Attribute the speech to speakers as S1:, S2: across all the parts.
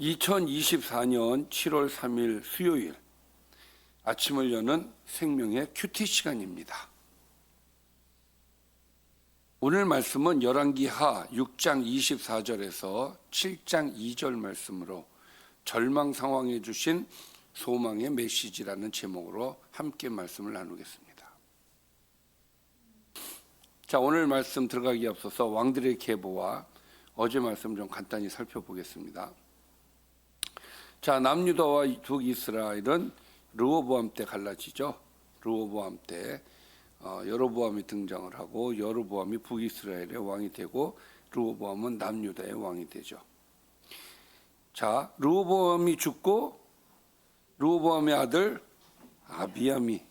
S1: 2024년 7월 3일 수요일 아침을 여는 생명의 큐티 시간입니다. 오늘 말씀은 열왕기하 6장 24절에서 7장 2절 말씀으로 절망 상황에 주신 소망의 메시지라는 제목으로 함께 말씀을 나누겠습니다. 자, 오늘 말씀 들어가기 앞서서 왕들의 계보와 어제 말씀 좀 간단히 살펴보겠습니다. 자, 남유다와 북이스라엘은 르호보암 때 갈라지죠. 르호보암 때 여로보암이 등장을 하고 여로보암이 북이스라엘의 왕이 되고 르호보암은 남유다의 왕이 되죠. 자, 르호보암이 죽고 르호보암의 아들 아비암이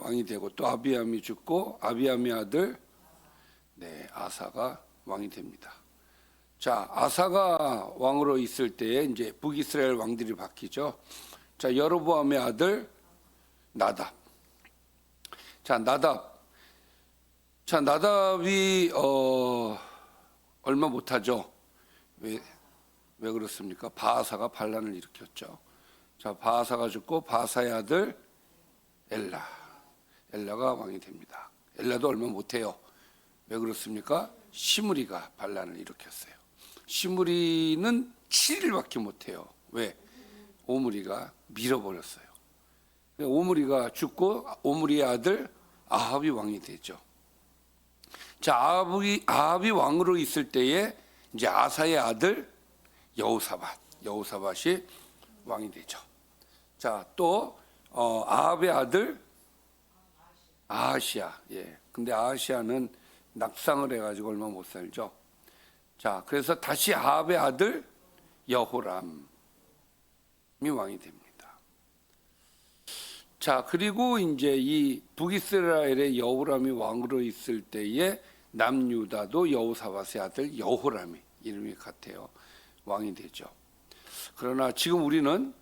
S1: 왕이 되고 또 아비암이 죽고 아비암의 아들 아사가 왕이 됩니다. 자, 아사가 왕으로 있을 때에 이제 북이스라엘 왕들이 바뀌죠. 자, 여로보암의 아들 나답. 자, 나답이 얼마 못하죠. 왜 그렇습니까? 바아사가 반란을 일으켰죠. 자, 바아사가 죽고 바아사의 아들 엘라가 왕이 됩니다. 엘라도 얼마 못해요. 왜 그렇습니까? 시므리가 반란을 일으켰어요. 시므리는 7일밖에 못해요. 왜? 오므리가 밀어버렸어요. 오므리가 죽고 오므리의 아들 아합이 왕이 되죠. 자, 아합이 왕으로 있을 때에 이제 아사의 아들 여호사밧이 왕이 되죠. 자, 또 아합의 아들 아하시아. 근데 아하시아는 낙상을 해가지고 얼마 못 살죠. 자, 그래서 다시 아합의 아들 여호람이 왕이 됩니다. 자, 그리고 이제 이 북이스라엘의 여호람이 왕으로 있을 때에 남유다도 여호사밧의 아들 여호람이 이름이 같아요. 왕이 되죠. 그러나 지금 우리는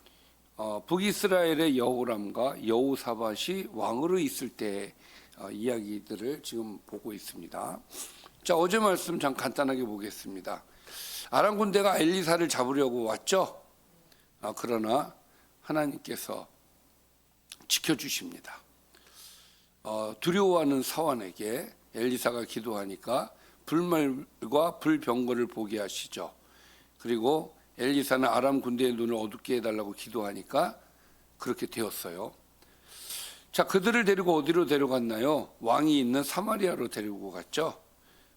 S1: 북이스라엘의 여호람과 여호사밧이 왕으로 있을 때 이야기들을 지금 보고 있습니다. 자, 어제 말씀 참 간단하게 보겠습니다. 아람 군대가 엘리사를 잡으려고 왔죠. 그러나 하나님께서 지켜주십니다. 두려워하는 사환에게 엘리사가 기도하니까 불말과 불병거를 보게 하시죠. 그리고 엘리사는 아람 군대의 눈을 어둡게 해달라고 기도하니까 그렇게 되었어요. 자, 그들을 데리고 어디로 데려갔나요? 왕이 있는 사마리아로 데리고 갔죠.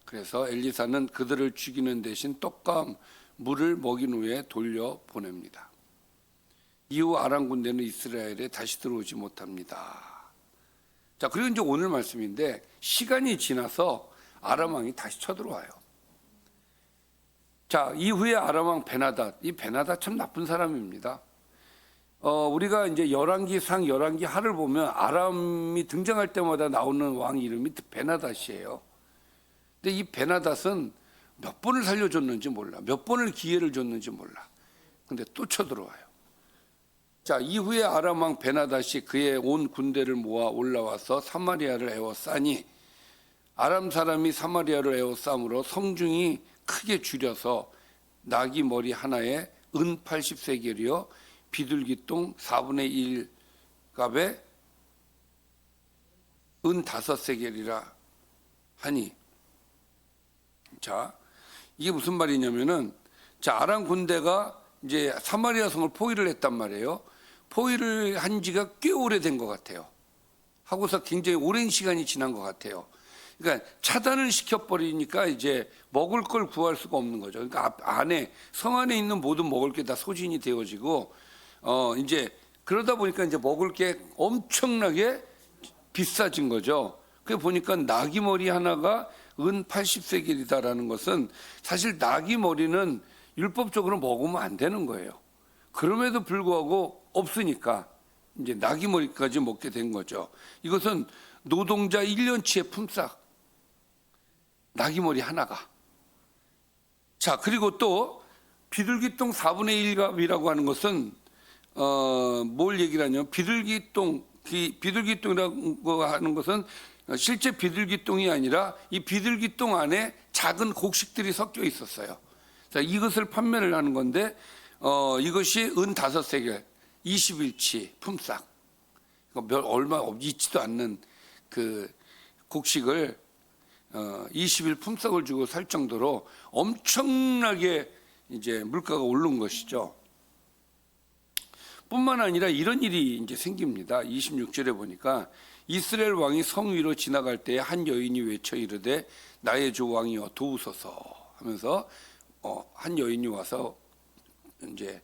S1: 그래서 엘리사는 그들을 죽이는 대신 떡과 물을 먹인 후에 돌려보냅니다. 이후 아람 군대는 이스라엘에 다시 들어오지 못합니다. 자, 그리고 이제 오늘 말씀인데 시간이 지나서 아람 왕이 다시 쳐들어와요. 자, 이후에 아람 왕 베나닷, 이 베나닷 참 나쁜 사람입니다. 우리가 이제 열왕기상 열왕기하를 보면 아람이 등장할 때마다 나오는 왕 이름이 베나닷이에요. 근데 이 베나닷은 몇 번을 살려줬는지 몰라. 몇 번을 기회를 줬는지 몰라. 근데 또 쳐들어와요. 자, 이후에 아람 왕 베나닷이 그의 온 군대를 모아 올라와서 사마리아를 에워싸니 아람 사람이 사마리아를 에워싸므로 성중이 크게 줄여서 나귀 머리 하나에 은 80세겔이요 비둘기똥 4분의 1 값에 은 5세겔이라 하니, 자, 이게 무슨 말이냐면은, 자, 아람 군대가 이제 사마리아 성을 포위를 했단 말이에요. 포위를 한 지가 꽤 오래된 것 같아요. 하고서 굉장히 오랜 시간이 지난 것 같아요. 그러니까 차단을 시켜버리니까 이제 먹을 걸 구할 수가 없는 거죠. 그러니까 성 안에 있는 모든 먹을 게 다 소진이 되어지고, 이제 그러다 보니까 이제 먹을 게 엄청나게 비싸진 거죠. 그래 보니까 나귀 머리 하나가 은 80세겔이다라는 것은 사실 나귀 머리는 율법적으로 먹으면 안 되는 거예요. 그럼에도 불구하고 없으니까 이제 나귀 머리까지 먹게 된 거죠. 이것은 노동자 1년치의 품삯, 나귀 머리 하나가. 자, 그리고 또 비둘기똥 4분의 1값이라고 하는 것은 뭘 얘기를 하냐면 비둘기똥이라고 하는 것은 실제 비둘기똥이 아니라 이 비둘기똥 안에 작은 곡식들이 섞여 있었어요. 자, 이것을 판매를 하는 건데 이것이 은 5세겔 21치 품삯, 얼마 있지도 않는 그 곡식을 20일 품삯을 주고 살 정도로 엄청나게 이제 물가가 오른 것이죠. 뿐만 아니라 이런 일이 이제 생깁니다. 26절에 보니까 이스라엘 왕이 성 위로 지나갈 때에 한 여인이 외쳐 이르되 나의 주 왕이여 도우소서 하면서 한 여인이 와서 이제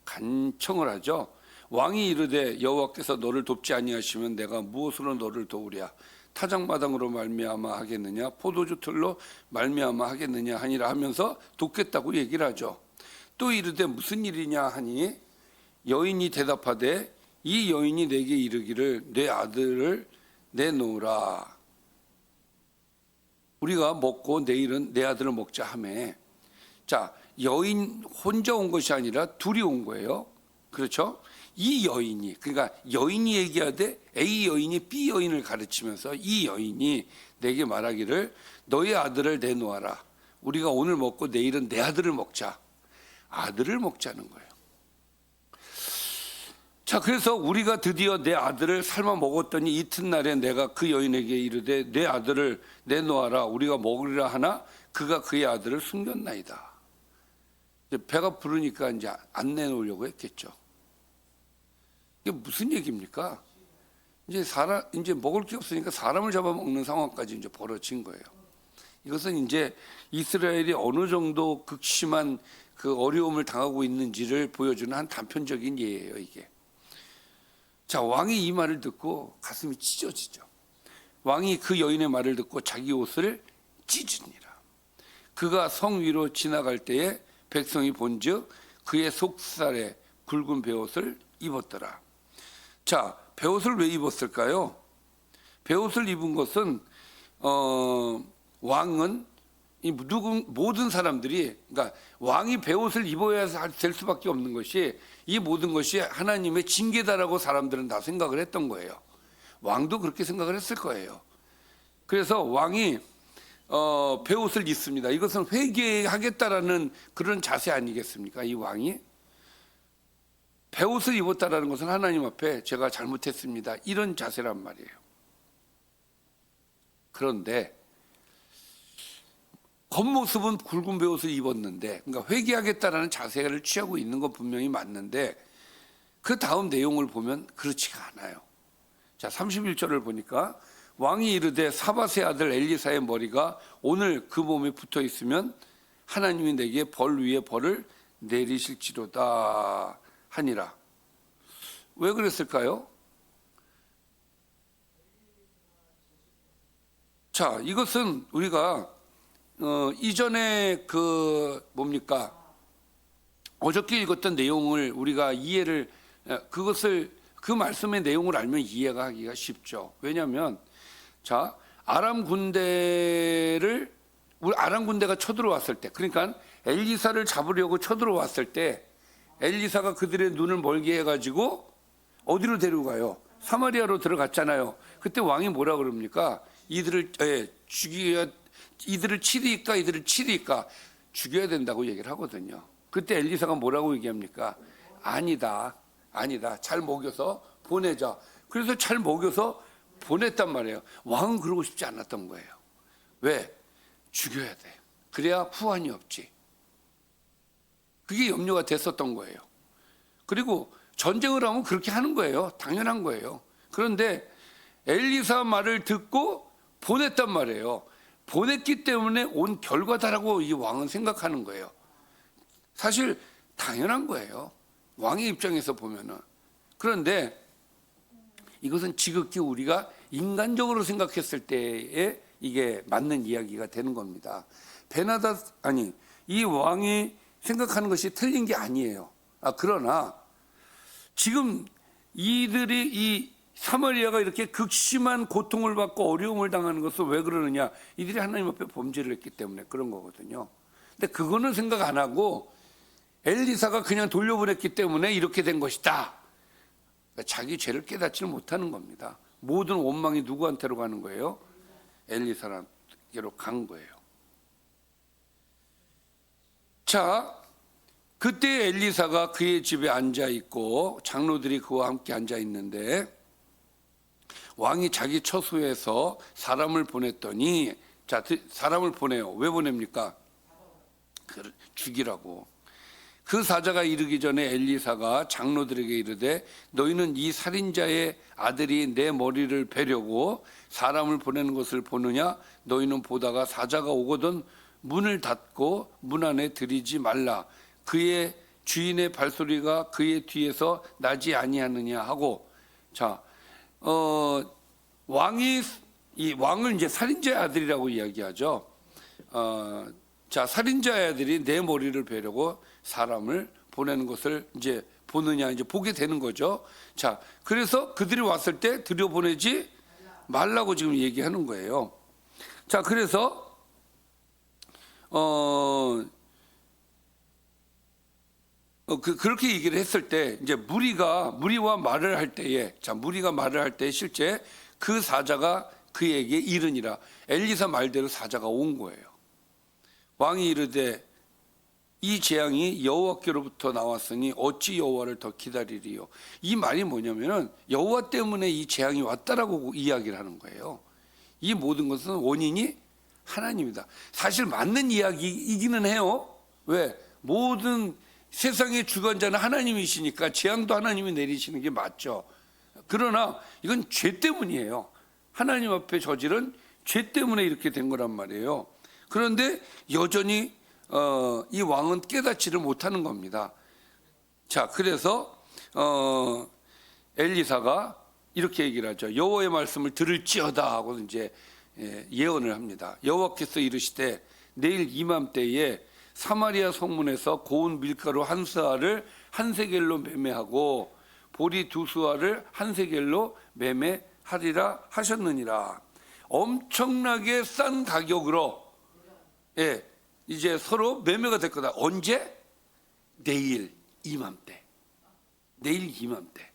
S1: 간청을 하죠. 왕이 이르되 여호와께서 너를 돕지 아니하시면 내가 무엇으로 너를 도우랴? 타작마당으로 말미암아 하겠느냐? 포도주 틀로 말미암아 하겠느냐 하니라 하면서 돕겠다고 얘기를 하죠. 또 이르되 무슨 일이냐 하니 여인이 대답하되 이 여인이 내게 이르기를 내 아들을 내놓으라. 우리가 먹고 내일은 내 아들을 먹자 하매. 자, 여인 혼자 온 것이 아니라 둘이 온 거예요. 그렇죠? 이 여인이, 그러니까 여인이 얘기하되 A 여인이 B 여인을 가르치면서 이 여인이 내게 말하기를 너의 아들을 내놓아라. 우리가 오늘 먹고 내일은 내 아들을 먹자. 아들을 먹자는 거예요. 자, 그래서 우리가 드디어 내 아들을 삶아 먹었더니 이튿날에 내가 그 여인에게 이르되 내 아들을 내놓아라. 우리가 먹으리라 하나 그가 그의 아들을 숨겼나이다. 배가 부르니까 이제 안 내놓으려고 했겠죠. 이게 무슨 얘기입니까? 이제 먹을 게 없으니까 사람을 잡아먹는 상황까지 이제 벌어진 거예요. 이것은 이제 이스라엘이 어느 정도 극심한 그 어려움을 당하고 있는지를 보여주는 한 단편적인 예예요, 이게. 자, 왕이 이 말을 듣고 가슴이 찢어지죠. 왕이 그 여인의 말을 듣고 자기 옷을 찢으니라. 그가 성 위로 지나갈 때에 백성이 본즉 그의 속살에 굵은 베옷을 입었더라. 자, 베옷을 왜 입었을까요? 베옷을 입은 것은 왕은 모든 사람들이, 그러니까 왕이 베옷을 입어야 될 수밖에 없는 것이, 이 모든 것이 하나님의 징계다라고 사람들은 다 생각을 했던 거예요. 왕도 그렇게 생각을 했을 거예요. 그래서 왕이 베옷을 입습니다. 이것은 회개하겠다라는 그런 자세 아니겠습니까? 이 왕이 베옷을 입었다라는 것은 하나님 앞에 제가 잘못했습니다, 이런 자세란 말이에요. 그런데 겉모습은 굵은 베옷을 입었는데, 그러니까 회개하겠다라는 자세를 취하고 있는 건 분명히 맞는데 그 다음 내용을 보면 그렇지가 않아요. 자, 31절을 보니까 왕이 이르되 사밧의 아들 엘리사의 머리가 오늘 그 몸에 붙어 있으면 하나님이 내게 벌 위에 벌을 내리실지로다 하니라. 왜 그랬을까요? 자, 이것은 우리가 이전에 어저께 읽었던 내용을 우리가 그 말씀의 내용을 알면 이해가 하기가 쉽죠. 왜냐하면 자, 아람 군대가 쳐들어왔을 때, 그러니까 엘리사를 잡으려고 쳐들어왔을 때 엘리사가 그들의 눈을 멀게 해가지고 어디로 데려가요? 사마리아로 들어갔잖아요. 그때 왕이 뭐라 그럽니까? 이들을 치리까 죽여야 된다고 얘기를 하거든요. 그때 엘리사가 뭐라고 얘기합니까? 아니다. 잘 먹여서 보내자. 그래서 잘 먹여서 보냈단 말이에요. 왕은 그러고 싶지 않았던 거예요. 왜? 죽여야 돼. 그래야 후환이 없지. 그게 염려가 됐었던 거예요. 그리고 전쟁을 하면 그렇게 하는 거예요. 당연한 거예요. 그런데 엘리사 말을 듣고 보냈단 말이에요. 보냈기 때문에 온 결과다라고 이 왕은 생각하는 거예요. 사실 당연한 거예요, 왕의 입장에서 보면은. 그런데 이것은 지극히 우리가 인간적으로 생각했을 때에 이게 맞는 이야기가 되는 겁니다. 이 왕이 생각하는 것이 틀린 게 아니에요. 그러나 지금 이 사마리아가 이렇게 극심한 고통을 받고 어려움을 당하는 것은 왜 그러느냐? 이들이 하나님 앞에 범죄를 했기 때문에 그런 거거든요. 근데 그거는 생각 안 하고 엘리사가 그냥 돌려보냈기 때문에 이렇게 된 것이다. 그러니까 자기 죄를 깨닫지를 못하는 겁니다. 모든 원망이 누구한테로 가는 거예요? 엘리사한테로 간 거예요. 자, 그때 엘리사가 그의 집에 앉아 있고 장로들이 그와 함께 앉아 있는데 왕이 자기 처소에서 사람을 보냈더니, 자, 사람을 보내요. 왜 보냅니까? 죽이라고. 그 사자가 이르기 전에 엘리사가 장로들에게 이르되 너희는 이 살인자의 아들이 내 머리를 베려고 사람을 보내는 것을 보느냐? 너희는 보다가 사자가 오거든 문을 닫고 문 안에 들이지 말라. 그의 주인의 발소리가 그의 뒤에서 나지 아니하느냐 하고. 자, 이 왕을 이제 살인자의 아들이라고 이야기하죠. 자, 살인자의 아들이 내 머리를 베려고 사람을 보내는 것을 이제 보느냐, 이제 보게 되는 거죠. 자, 그래서 그들이 왔을 때 들여보내지 말라고 지금 얘기하는 거예요. 자, 그래서 그렇게 얘기를 했을 때 이제 무리와 말을 할 때에, 자, 무리가 말을 할 때 실제 그 사자가 그에게 이르니라. 엘리사 말대로 사자가 온 거예요. 왕이 이르되 이 재앙이 여호와께로부터 나왔으니 어찌 여호와를 더 기다리리요. 이 말이 뭐냐면은 여호와 때문에 이 재앙이 왔다라고 이야기를 하는 거예요. 이 모든 것은 원인이 하나님이다. 사실 맞는 이야기이기는 해요. 왜? 모든 세상의 주관자는 하나님이시니까 재앙도 하나님이 내리시는 게 맞죠. 그러나 이건 죄 때문이에요. 하나님 앞에 저지른 죄 때문에 이렇게 된 거란 말이에요. 그런데 여전히 이 왕은 깨닫지를 못하는 겁니다. 자, 그래서 엘리사가 이렇게 얘기를 하죠. 여호와의 말씀을 들을지어다 하고 이제 예언을 합니다. 여호와께서 이르시되 내일 이맘때에 사마리아 성문에서 고운 밀가루 한 스아를 한 세겔로 매매하고 보리 두 스아를 한 세겔로 매매하리라 하셨느니라. 엄청나게 싼 가격으로 이제 서로 매매가 될 거다. 언제? 내일 이맘때. 내일 이맘때.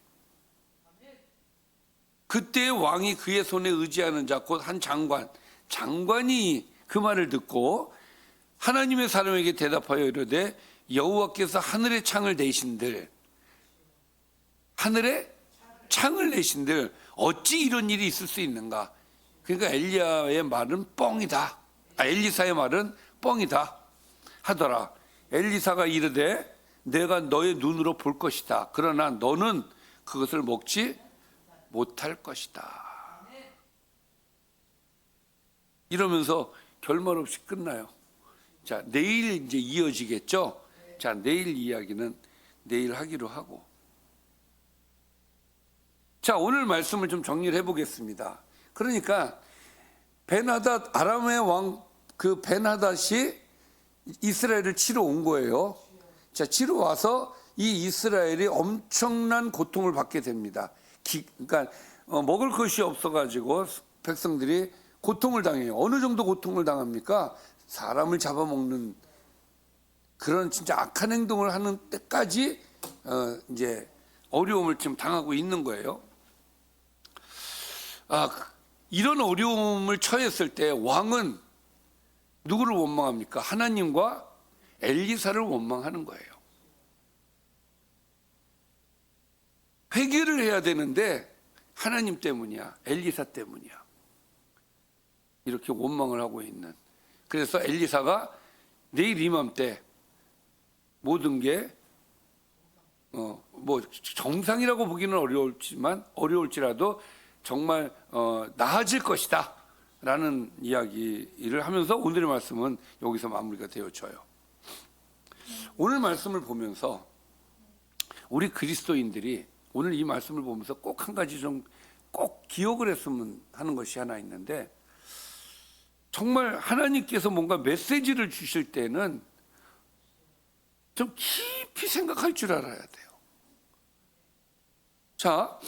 S1: 그때 왕이 그의 손에 의지하는 자 곧 한 장관이 그 말을 듣고 하나님의 사람에게 대답하여 이르되 여호와께서 하늘의 창을 내신들 어찌 이런 일이 있을 수 있는가. 그러니까 엘리야의 말은 뻥이다. 엘리사의 말은 뻥이다 하더라. 엘리사가 이르되 내가 너의 눈으로 볼 것이다. 그러나 너는 그것을 먹지 못할 것이다. 이러면서 결말 없이 끝나요. 자, 내일 이제 이어지겠죠. 자, 내일 이야기는 내일 하기로 하고. 자, 오늘 말씀을 좀 정리를 해보겠습니다. 그러니까 벤하닷 아람의 왕 그 벤하닷이 이스라엘을 치러 온 거예요. 자, 치러 와서 이 이스라엘이 엄청난 고통을 받게 됩니다. 그러니까 먹을 것이 없어가지고 백성들이 고통을 당해요. 어느 정도 고통을 당합니까? 사람을 잡아먹는 그런 진짜 악한 행동을 하는 때까지 이제 어려움을 지금 당하고 있는 거예요. 이런 어려움을 처했을 때 왕은 누구를 원망합니까? 하나님과 엘리사를 원망하는 거예요. 회개를 해야 되는데 하나님 때문이야, 엘리사 때문이야, 이렇게 원망을 하고 있는. 그래서 엘리사가 내일 이맘때 모든 게 뭐 정상이라고 보기는 어려울지라도 정말 나아질 것이다 라는 이야기를 하면서 오늘의 말씀은 여기서 마무리가 되어져요. 오늘 말씀을 보면서 우리 그리스도인들이 오늘 이 말씀을 보면서 꼭 한 가지 좀 꼭 기억을 했으면 하는 것이 하나 있는데, 정말 하나님께서 뭔가 메시지를 주실 때는 좀 깊이 생각할 줄 알아야 돼요. 자,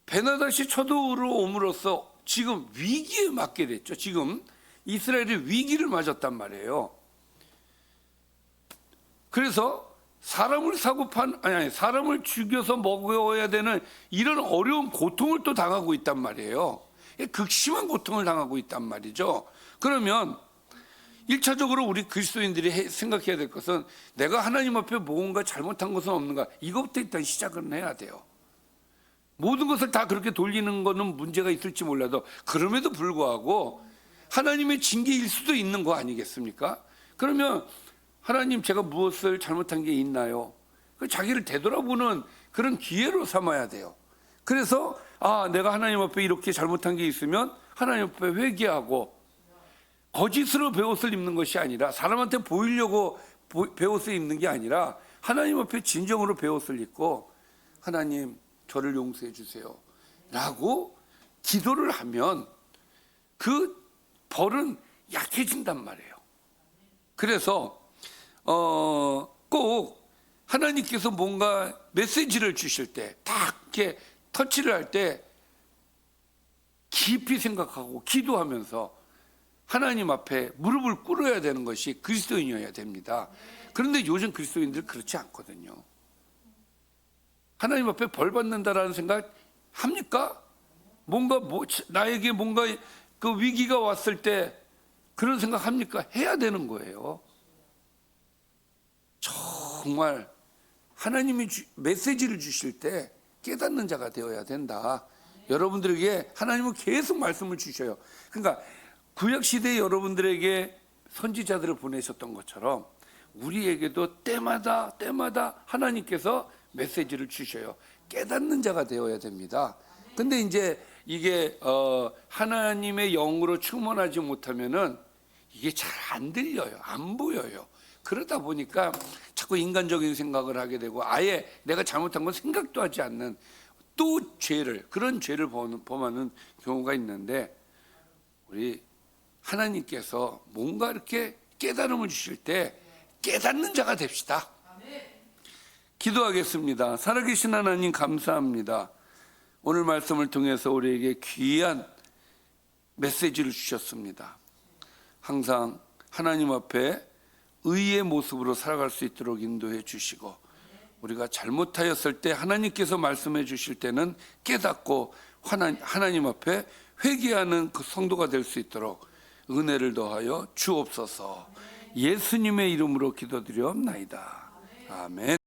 S1: 벤하닷이 쳐도로 옴으로써 지금 위기에 맞게 됐죠. 지금 이스라엘이 위기를 맞았단 말이에요. 그래서 사람을 사람을 죽여서 먹어야 되는 이런 어려운 고통을 또 당하고 있단 말이에요. 극심한 고통을 당하고 있단 말이죠. 그러면 일차적으로 우리 그리스도인들이 생각해야 될 것은 내가 하나님 앞에 뭔가 잘못한 것은 없는가, 이것부터 일단 시작을 해야 돼요. 모든 것을 다 그렇게 돌리는 것은 문제가 있을지 몰라도 그럼에도 불구하고 하나님의 징계일 수도 있는 거 아니겠습니까? 그러면 하나님, 제가 무엇을 잘못한 게 있나요? 자기를 되돌아보는 그런 기회로 삼아야 돼요. 그래서 내가 하나님 앞에 이렇게 잘못한 게 있으면 하나님 앞에 회개하고, 거짓으로 베옷을 입는 것이 아니라, 사람한테 보이려고 베옷을 입는 게 아니라 하나님 앞에 진정으로 베옷을 입고, 하나님 저를 용서해 주세요 라고 기도를 하면 그 벌은 약해진단 말이에요. 그래서 꼭 하나님께서 뭔가 메시지를 주실 때, 딱 이렇게 터치를 할 때 깊이 생각하고 기도하면서 하나님 앞에 무릎을 꿇어야 되는 것이 그리스도인이어야 됩니다. 그런데 요즘 그리스도인들 그렇지 않거든요. 하나님 앞에 벌 받는다라는 생각 합니까? 뭔가 나에게 뭔가 그 위기가 왔을 때 그런 생각 합니까? 해야 되는 거예요. 정말 하나님이 메시지를 주실 때 깨닫는 자가 되어야 된다. 여러분들에게 하나님은 계속 말씀을 주셔요. 그러니까 구약시대에 여러분들에게 선지자들을 보내셨던 것처럼 우리에게도 때마다 하나님께서 메시지를 주셔요. 깨닫는 자가 되어야 됩니다. 근데 이제 이게 하나님의 영으로 충만하지 못하면은 이게 잘 안 들려요. 안 보여요. 그러다 보니까 자꾸 인간적인 생각을 하게 되고, 아예 내가 잘못한 건 생각도 하지 않는 또 그런 죄를 범하는 경우가 있는데, 우리 하나님께서 뭔가 이렇게 깨달음을 주실 때 깨닫는 자가 됩시다. 기도하겠습니다. 살아계신 하나님, 감사합니다. 오늘 말씀을 통해서 우리에게 귀한 메시지를 주셨습니다. 항상 하나님 앞에 의의 모습으로 살아갈 수 있도록 인도해 주시고, 우리가 잘못하였을 때 하나님께서 말씀해 주실 때는 깨닫고 하나님 앞에 회개하는 그 성도가 될 수 있도록 은혜를 더하여 주옵소서. 예수님의 이름으로 기도드리옵나이다. 아멘.